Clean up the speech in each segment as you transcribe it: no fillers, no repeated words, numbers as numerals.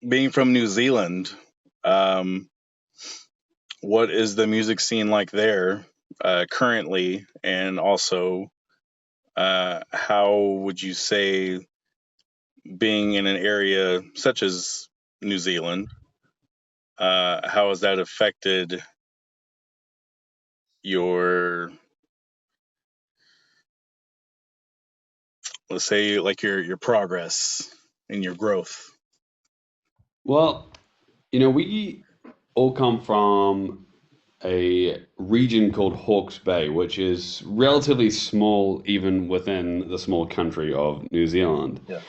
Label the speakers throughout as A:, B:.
A: being from New Zealand, um, what is the music scene like there currently, and also how would you say being in an area such as New Zealand, how has that affected your, let's say, like your progress and your growth?
B: Well, we all come from a region called Hawke's Bay, which is relatively small, even within the small country of New Zealand.
A: Yeah.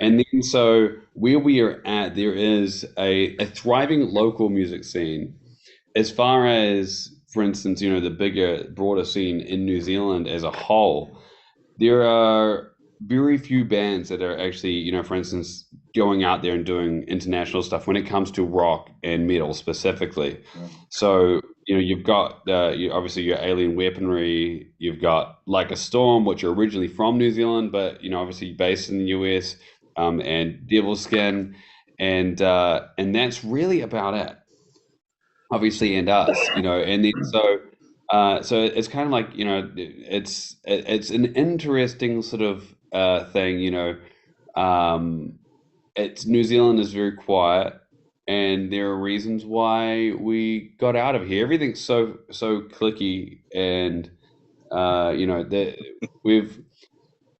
B: And then, so where we are at, there is a thriving local music scene. As far as, for instance, the bigger, broader scene in New Zealand as a whole, there are very few bands that are actually, for instance, going out there and doing international stuff when it comes to rock and metal specifically.
A: Mm.
B: So, you've got obviously your Alien Weaponry, you've got Like a Storm, which are originally from New Zealand, but obviously based in the US, and Devil Skin, and that's really about it, obviously, and us, and then so it's kind of like, it's an interesting sort of thing, um it's New Zealand is very quiet, and there are reasons why we got out of here. Everything's so clicky, and that we've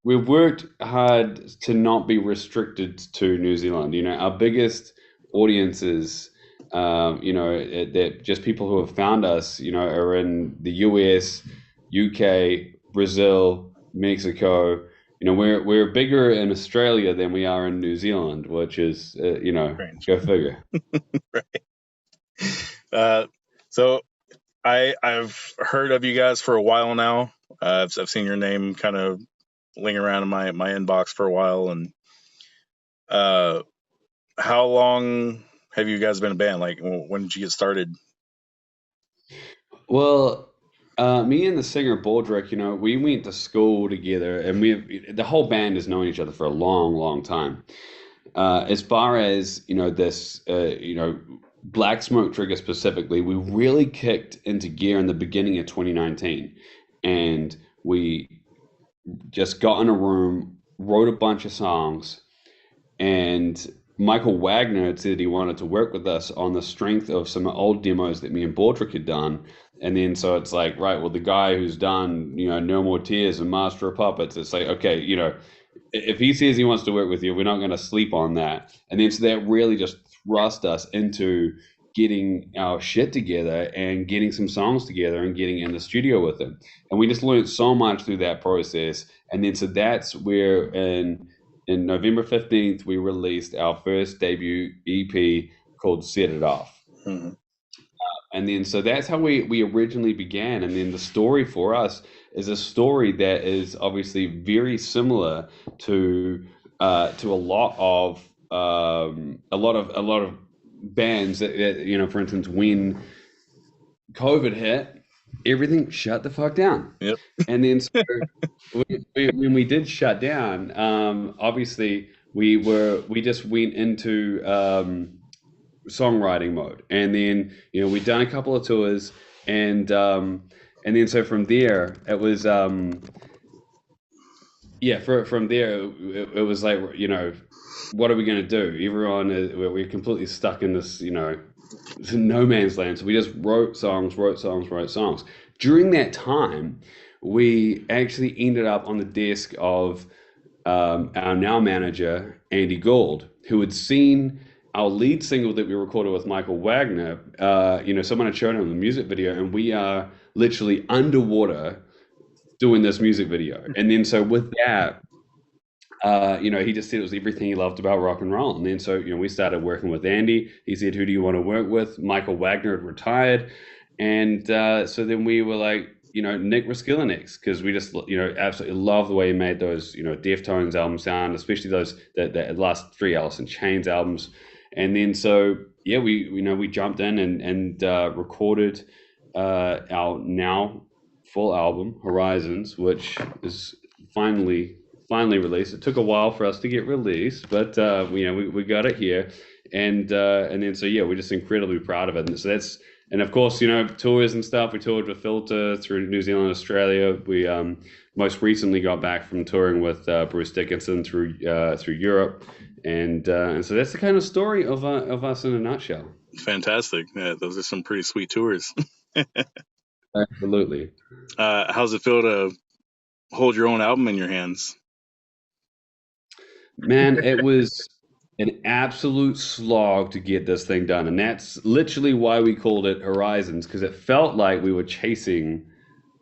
B: we've worked hard to not be restricted to New Zealand. Our biggest audiences, that just people who have found us, are in the US, UK, Brazil, Mexico. We're bigger in Australia than we are in New Zealand, which is,
A: Strange.
B: go figure.
A: Uh, so I've heard of you guys for a while now. I've seen your name kind of ling around in my inbox for a while. And uh, how long have you guys been a band? Like, when did you get started?
B: Well, me and the singer Baldrick, we went to school together, and the whole band has known each other for a long, long time. As far as this, Black Smoke Trigger specifically, we really kicked into gear in the beginning of 2019, and we just got in a room, wrote a bunch of songs, and Michael Wagner had said he wanted to work with us on the strength of some old demos that me and Baldrick had done. And then so it's like, right, well, the guy who's done, No More Tears and Master of Puppets, it's like, okay, if he says he wants to work with you, we're not going to sleep on that. And then so that really just thrust us into getting our shit together and getting some songs together and getting in the studio with him. And we just learned so much through that process. And then so that's where in November 15th, we released our first debut EP called Set It Off.
A: Mhm.
B: And then so that's how we originally began. And then the story for us is a story that is obviously very similar to a lot of bands that for instance, when COVID hit, everything shut the fuck down.
A: Yep.
B: And then so when we did shut down, obviously we just went into songwriting mode, and then we'd done a couple of tours, and then so from there it was yeah, from there it was like, what are we going to do? Everyone we're completely stuck in this, no man's land. So we just wrote songs, wrote songs, wrote songs. During that time, we actually ended up on the desk of our now manager, Andy Gould, who had seen our lead single that we recorded with Michael Wagner. Someone had shown him the music video, and we are literally underwater doing this music video. And then so with that, he just said it was everything he loved about rock and roll. And then so, we started working with Andy. He said, "Who do you want to work with?" Michael Wagner had retired. And so then we were like, Nick Roskillinex, because we just, absolutely love the way he made those, Deftones album sound, especially those, the last three Alice in Chains albums. And then so, yeah, we jumped in and recorded our now full album, Horizons, which is finally finally released. It took a while for us to get released, but we got it here, and then so yeah, we're just incredibly proud of it. And so that's and of course, tours and stuff. We toured with Filter through New Zealand, Australia. We most recently got back from touring with Bruce Dickinson through Europe, and so that's the kind of story of us in a nutshell.
A: Fantastic. Yeah, those are some pretty sweet tours.
B: Absolutely.
A: How's it feel to hold your own album in your hands?
B: Man, it was an absolute slog to get this thing done. And that's literally why we called it Horizons, because it felt like we were chasing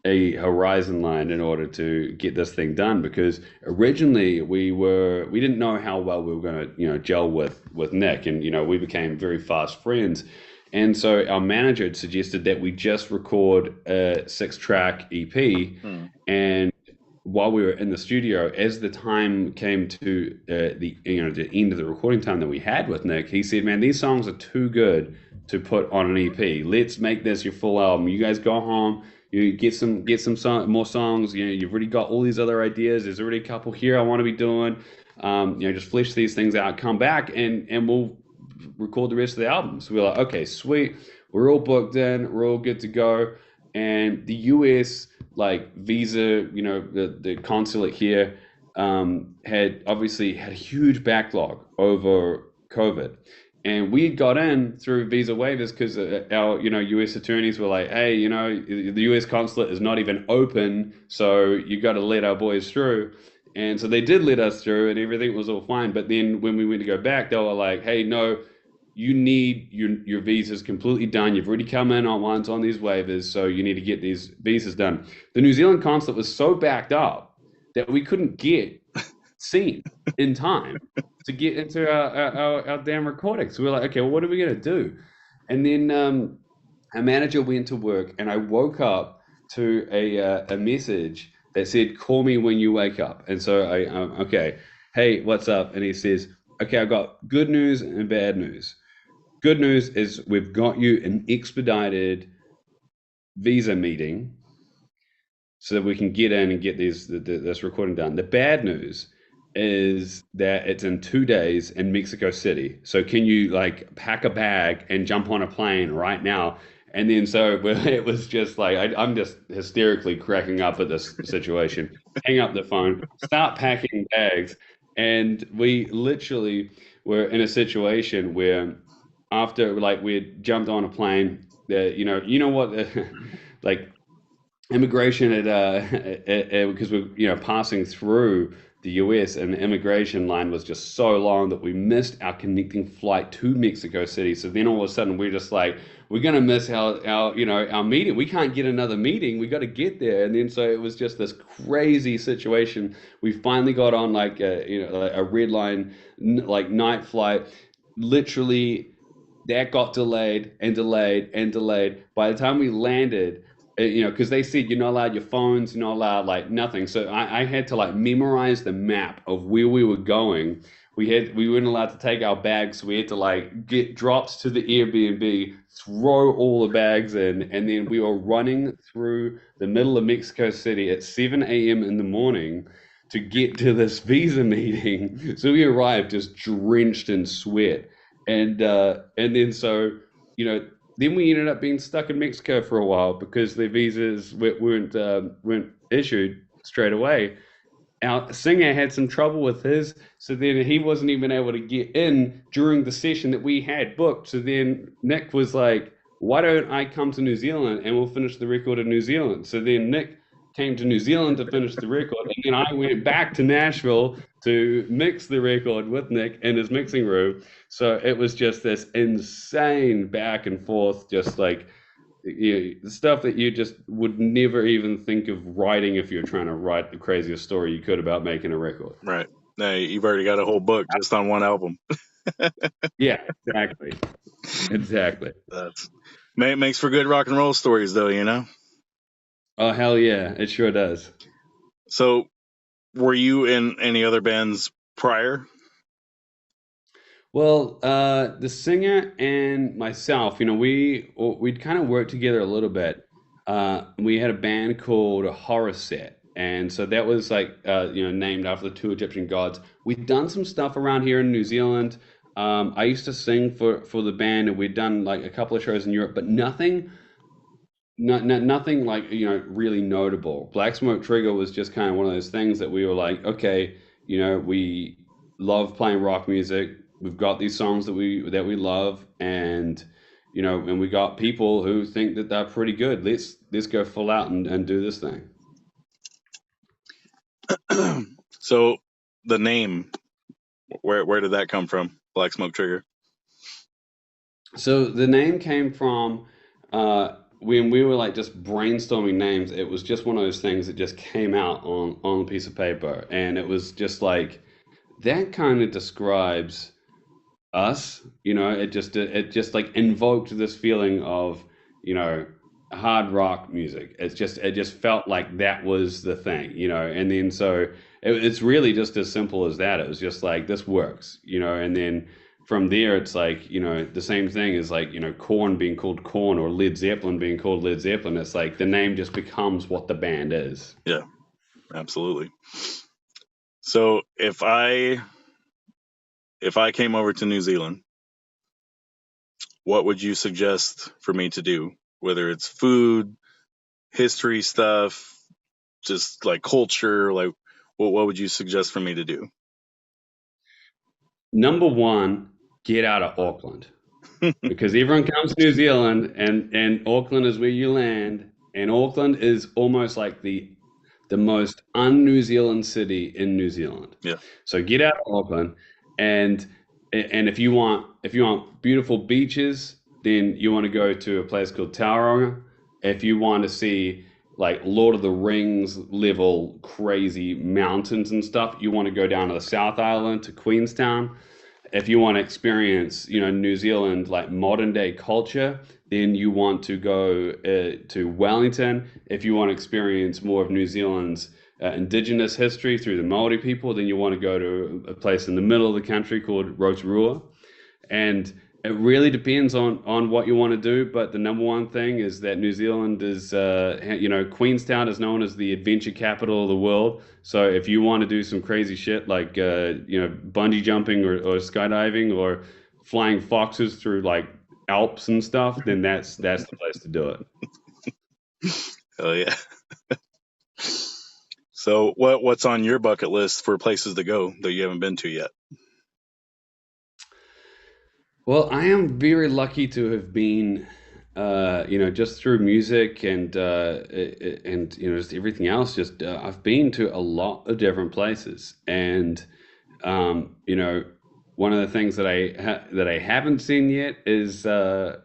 B: a horizon line in order to get this thing done. Because originally we didn't know how well we were going to, gel with Nick. And, we became very fast friends. And so our manager had suggested that we just record a 6-track EP.
A: Hmm.
B: And while we were in the studio, as the time came to the end of the recording time that we had with Nick, he said, "Man, these songs are too good to put on an EP. Let's make this your full album. You guys go home, you get some more songs. You've already got all these other ideas. There's already a couple here I want to be doing. Just flesh these things out. Come back and we'll record the rest of the album." So we're like, okay, sweet. We're all booked in. We're all good to go. And the US like visa, the consulate here had obviously had a huge backlog over COVID. And we got in through visa waivers because our, US attorneys were like, hey, the US consulate is not even open, so you got to let our boys through. And so they did let us through, and everything was all fine. But then when we went to go back, they were like, hey, no, you need your visas completely done. You've already come in on once on these waivers, so you need to get these visas done. The New Zealand consulate was so backed up that we couldn't get seen in time to get into our damn recording. So we're like, okay, well, what are we gonna do? And then our manager went to work, and I woke up to a message that said, "Call me when you wake up." And so okay, hey, what's up? And he says, "Okay, I've got good news and bad news. Good news is we've got you an expedited visa meeting so that we can get in and get this recording done. The bad news is that it's in 2 days in Mexico City. So can you like pack a bag and jump on a plane right now?" And then so it was just like I'm just hysterically cracking up at this situation. Hang up the phone, start packing bags, and we literally were in a situation where after like we had jumped on a plane, what, like immigration because we're passing through the US, and the immigration line was just so long that we missed our connecting flight to Mexico City. So then all of a sudden we're just like, we're gonna miss our meeting. We can't get another meeting. We got to get there. And then so it was just this crazy situation. We finally got on like a red line like night flight. Literally that got delayed and delayed and delayed. By the time we landed, because they said you're not allowed your phones, you're not allowed like nothing. So I had to like memorize the map of where we were going. We weren't allowed to take our bags, so we had to like get dropped to the Airbnb, throw all the bags in, and then we were running through the middle of Mexico City at 7 a.m. in the morning to get to this visa meeting. So we arrived just drenched in sweat and then so you know then we ended up being stuck in Mexico for a while because the visas weren't issued straight away. Our singer had some trouble with his, so then he wasn't even able to get in during the session that we had booked. So then Nick was like, "Why don't I come to New Zealand and we'll finish the record in New Zealand?" So then Nick came to New Zealand to finish the record, and then I went back to Nashville to mix the record with Nick in his mixing room. So it was just this insane back and forth, just like stuff that you just would never even think of writing if you're trying to write the craziest story you could about making a record.
A: Right. Now you've already got a whole book just on one album.
B: Yeah, exactly. Exactly.
A: That's makes for good rock and roll stories, though.
B: Oh, hell yeah. It sure does.
A: So, were you in any other bands prior?
B: Well, the singer and myself, we'd kind of worked together a little bit. We had a band called Horror Set, And so that was like named after the two Egyptian gods. We've done some stuff around here in New Zealand. I used to sing for the band, and we'd done like a couple of shows in Europe, but nothing like really notable. Black Smoke Trigger was just kind of one of those things that we were like, okay, we love playing rock music. We've got these songs that we love, and and we got people who think that they're pretty good. Let's go full out and do this thing.
A: So the name, where did that come from? Black Smoke Trigger.
B: So the name came from when we were like just brainstorming names. It was just one of those things that just came out on a piece of paper, and it was just like that kind of describes us. It just like invoked this feeling of you know hard rock music. It just felt like that was the thing, and then so it's really just as simple as that. It was just like this works, and then from there it's like the same thing as like Korn being called Korn or Led Zeppelin being called Led Zeppelin. It's like the name just becomes what the band is.
A: Yeah, absolutely. So if I came over to New Zealand, what would you suggest for me to do? Whether it's food, history stuff, just like culture, like what would you suggest for me to do?
B: Number one, get out of Auckland. Because everyone comes to New Zealand, and Auckland is where you land, and Auckland is almost like the most un-New Zealand city in New Zealand.
A: Yeah.
B: So get out of Auckland, and and if you want beautiful beaches, then you want to go to a place called Tauranga. If you want to see like Lord of the Rings level crazy mountains and stuff, you want to go down to the South Island to Queenstown. If you want to experience, New Zealand like modern day culture, then you want to go to Wellington. If you want to experience more of New Zealand's indigenous history through the Maori people, then you want to go to a place in the middle of the country called Rotorua. And it really depends on what you want to do, but the number one thing is that New Zealand is, Queenstown is known as the adventure capital of the world. So if you want to do some crazy shit like, bungee jumping or skydiving or flying foxes through like Alps and stuff, then that's the place to do it.
A: Oh yeah. So what's on your bucket list for places to go that you haven't been to yet?
B: Well, I am very lucky to have been, just through music and just everything else. Just I've been to a lot of different places, and one of the things that I haven't seen yet is so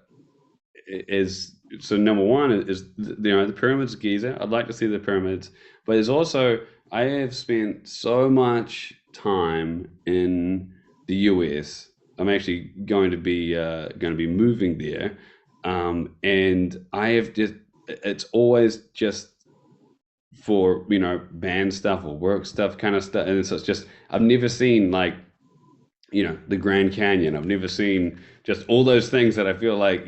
B: number one is the pyramids of Giza. I'd like to see the pyramids, but there's also I have spent so much time in the US. I'm actually going to be moving there, and I have just it's always just for band stuff or work stuff kind of stuff, and so it's just I've never seen like the Grand Canyon. I've never seen just all those things that I feel like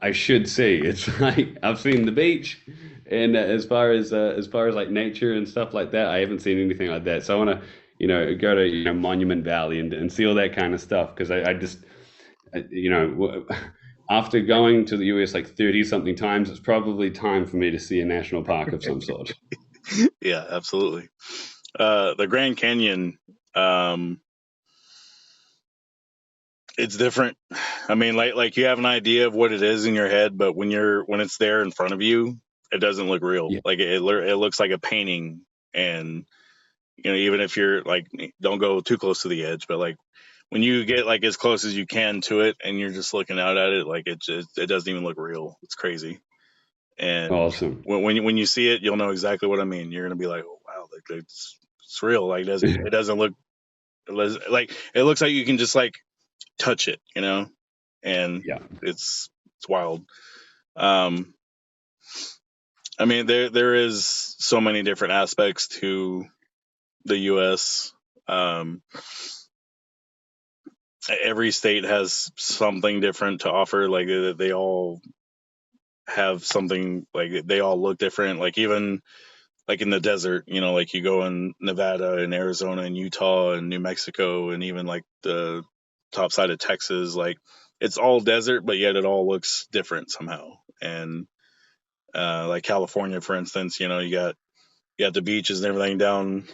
B: I should see. It's like I've seen the beach, and as far as like nature and stuff like that, I haven't seen anything like that. So I want to go to Monument Valley and see all that kind of stuff because I just after going to the US like 30 something times, it's probably time for me to see a national park of some sort.
A: Yeah, absolutely. The Grand Canyon, um, it's different. I mean, like you have an idea of what it is in your head, but when it's there in front of you, it doesn't look real.
B: Yeah.
A: Like it looks like a painting, and even if you're like, don't go too close to the edge, but like when you get like as close as you can to it, and you're just looking out at it, like it doesn't even look real. It's crazy. And
B: Awesome.
A: when you see it, you'll know exactly what I mean. You're gonna be like, oh wow, like it's real. Like it doesn't look like it looks like you can just like touch it, and
B: Yeah.
A: it's wild. Um, I mean, there is so many different aspects to the U.S. Um, every state has something different to offer. Like they all have something. Like they all look different. Like even like in the desert, like you go in Nevada and Arizona and Utah and New Mexico and even like the top side of Texas, like it's all desert, but yet it all looks different somehow. And like California, for instance, you got the beaches and everything down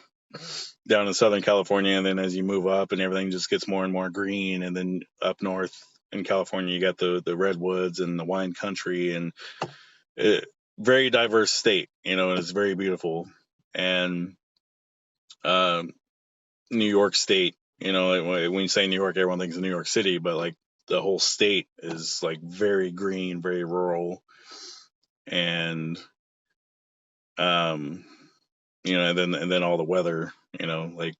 A: in Southern California, and then as you move up and everything just gets more and more green, and then up north in California you got the redwoods and the wine country, and it, very diverse state, and it's very beautiful. And um, New York State, like, when you say New York, everyone thinks of New York City, but like the whole state is like very green, very rural, and um, and then all the weather, like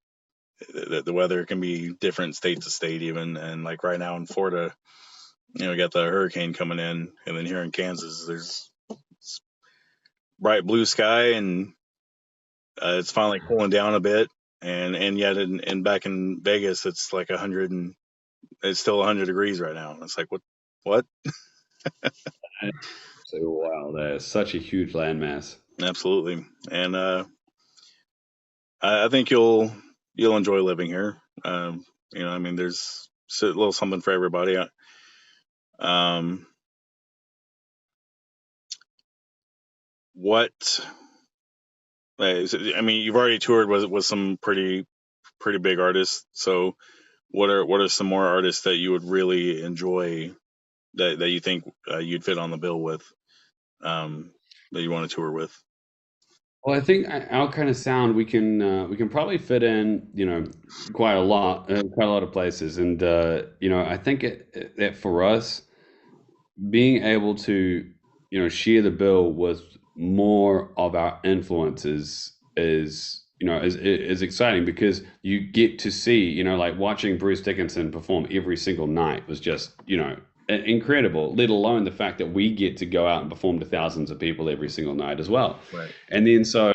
A: the weather can be different state to state even, and like right now in Florida, we got the hurricane coming in, and then here in Kansas, there's bright blue sky, and it's finally cooling down a bit, and yet in back in Vegas, it's like 100 and it's still 100 degrees right now. It's like what?
B: So wow, there's such a huge landmass.
A: Absolutely, and I think you'll enjoy living here. I mean, there's a little something for everybody. Um, what? I mean, you've already toured with some pretty big artists. So, what are some more artists that you would really enjoy that you think you'd fit on the bill with, um, that you want to tour with?
B: Well, I think our kind of sound we can probably fit in, quite a lot of places, and I think that for us, being able to, share the bill with more of our influences is exciting because you get to see, like watching Bruce Dickinson perform every single night was just, incredible, let alone the fact that we get to go out and perform to thousands of people every single night as well.
A: Right.
B: And then so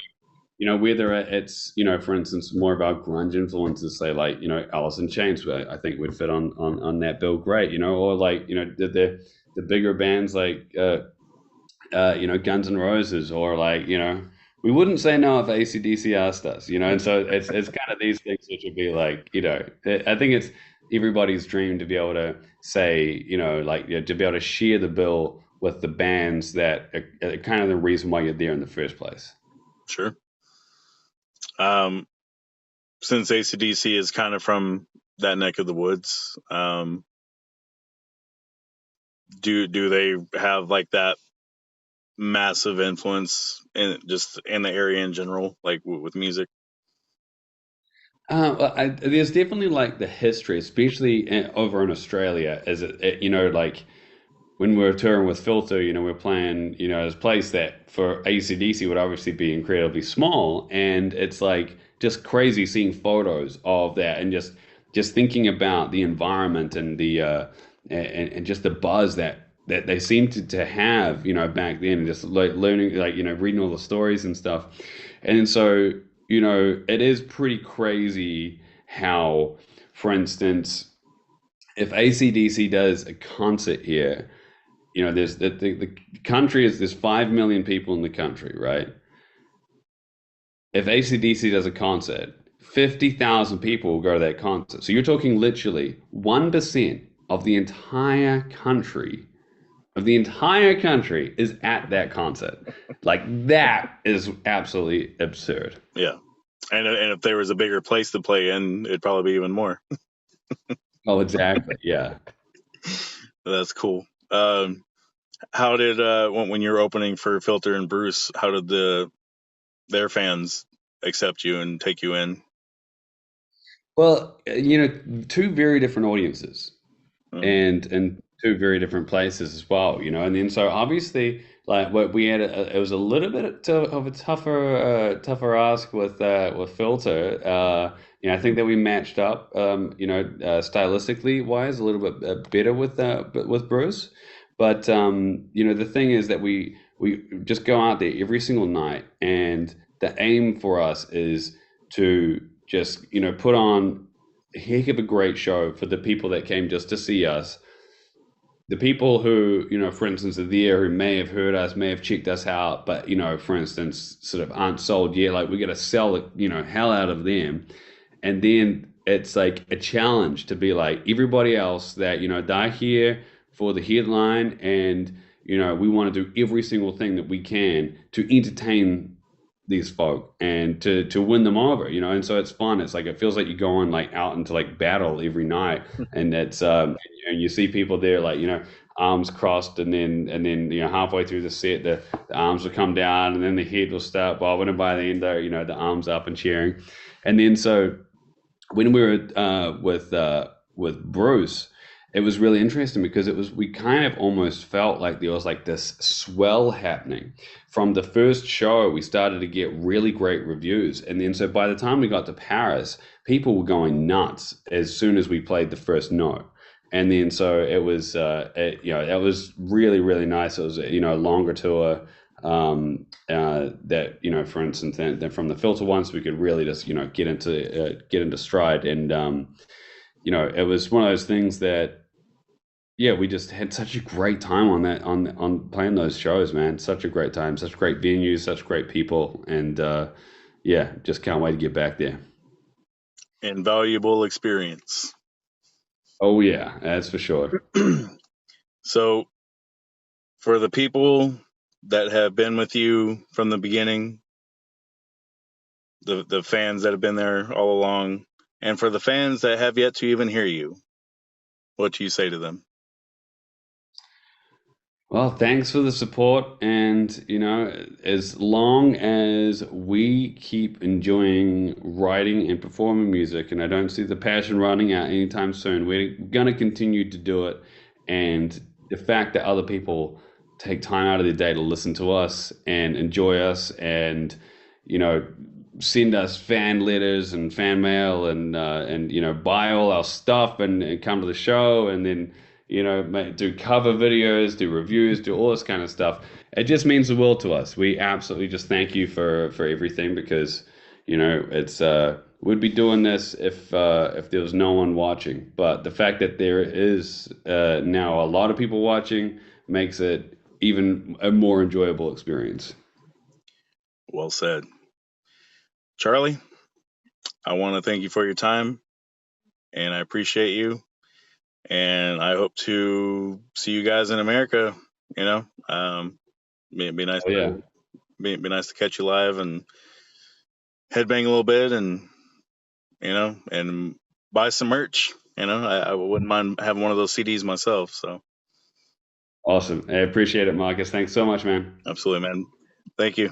B: whether it's, for instance, more of our grunge influences, say like, Alice in Chains, where I think would fit on that bill great, or like, the bigger bands like, Guns N' Roses, or like, we wouldn't say no if AC/DC asked us, and so it's kind of these things which would be like, I think it's everybody's dream to be able to say, like, to be able to share the bill with the bands that are kind of the reason why you're there in the first place.
A: Sure. Um, since ACDC is kind of from that neck of the woods, do they have like that massive influence in just in the area in general, like with music?
B: There's definitely like the history, especially over in Australia, as like when we were touring with Filter, we're playing, this place that for AC/DC would obviously be incredibly small, and it's like just crazy seeing photos of that and just thinking about the environment and the and just the buzz that they seemed to have, back then, and just like learning, like, reading all the stories and stuff. And so, it is pretty crazy how, for instance, if AC/DC does a concert here, there's the country is there's 5 million people in the country, right? If AC/DC does a concert, 50,000 people will go to that concert. So you're talking literally 1% of the entire country is at that concert. Like that is absolutely absurd.
A: Yeah, and if there was a bigger place to play in, it'd probably be even more.
B: Oh, exactly. Yeah.
A: That's cool. How did when you were opening for Filter and Bruce, how did their fans accept you and take you in?
B: Well, two very different audiences.
A: Mm,
B: and two very different places as well, and then so obviously like what we had it was a little bit of a tougher ask with Filter. I think that we matched up, stylistically wise a little bit better with Bruce, but the thing is that we just go out there every single night, and the aim for us is to just put on a heck of a great show for the people that came just to see us, the people who, for instance, are there who may have heard us, may have checked us out, but, for instance, sort of aren't sold yet, like we got to sell the, hell out of them. And then it's like a challenge to be like everybody else that, they're here for the headline and, we want to do every single thing that we can to entertain these folk and to win them over, and so it's fun. It's like it feels like you're going like out into like battle every night, and it's and you see people there like arms crossed, and then halfway through the set the arms will come down, and then the head will start bobbing, and by the end they're the arms up and cheering, and then so when we were with Bruce, it was really interesting because it was we kind of almost felt like there was like this swell happening. From the first show, we started to get really great reviews, and then so by the time we got to Paris, people were going nuts as soon as we played the first note. And then so it was, it was really really nice. It was a longer tour that for instance, then from the filter ones, we could really just get into stride, and it was one of those things that yeah, we just had such a great time on that on playing those shows, man. Such a great time, such great venues, such great people, and yeah, just can't wait to get back there.
A: Invaluable experience.
B: Oh yeah, that's for sure.
A: So, for the people that have been with you from the beginning, the fans that have been there all along, and for the fans that have yet to even hear you, what do you say to them?
B: Well, thanks for the support. And, as long as we keep enjoying writing and performing music, and I don't see the passion running out anytime soon, we're going to continue to do it. And the fact that other people take time out of their day to listen to us and enjoy us and, you know, send us fan letters and fan mail and buy all our stuff and come to the show and then do cover videos, do reviews, do all this kind of stuff. It just means the world to us. We absolutely just thank you for everything because it's we'd be doing this if there was no one watching. But the fact that there is now a lot of people watching makes it even a more enjoyable experience.
A: Well said. Charlie, I want to thank you for your time and I appreciate you. And I hope to see you guys in America. It'd be nice
B: Oh yeah,
A: to be nice to catch you live and headbang a little bit, and buy some merch. I wouldn't mind having one of those CDs myself. So
B: awesome. I appreciate it, Marcus. Thanks so much, man.
A: absolutely, man. Thank you.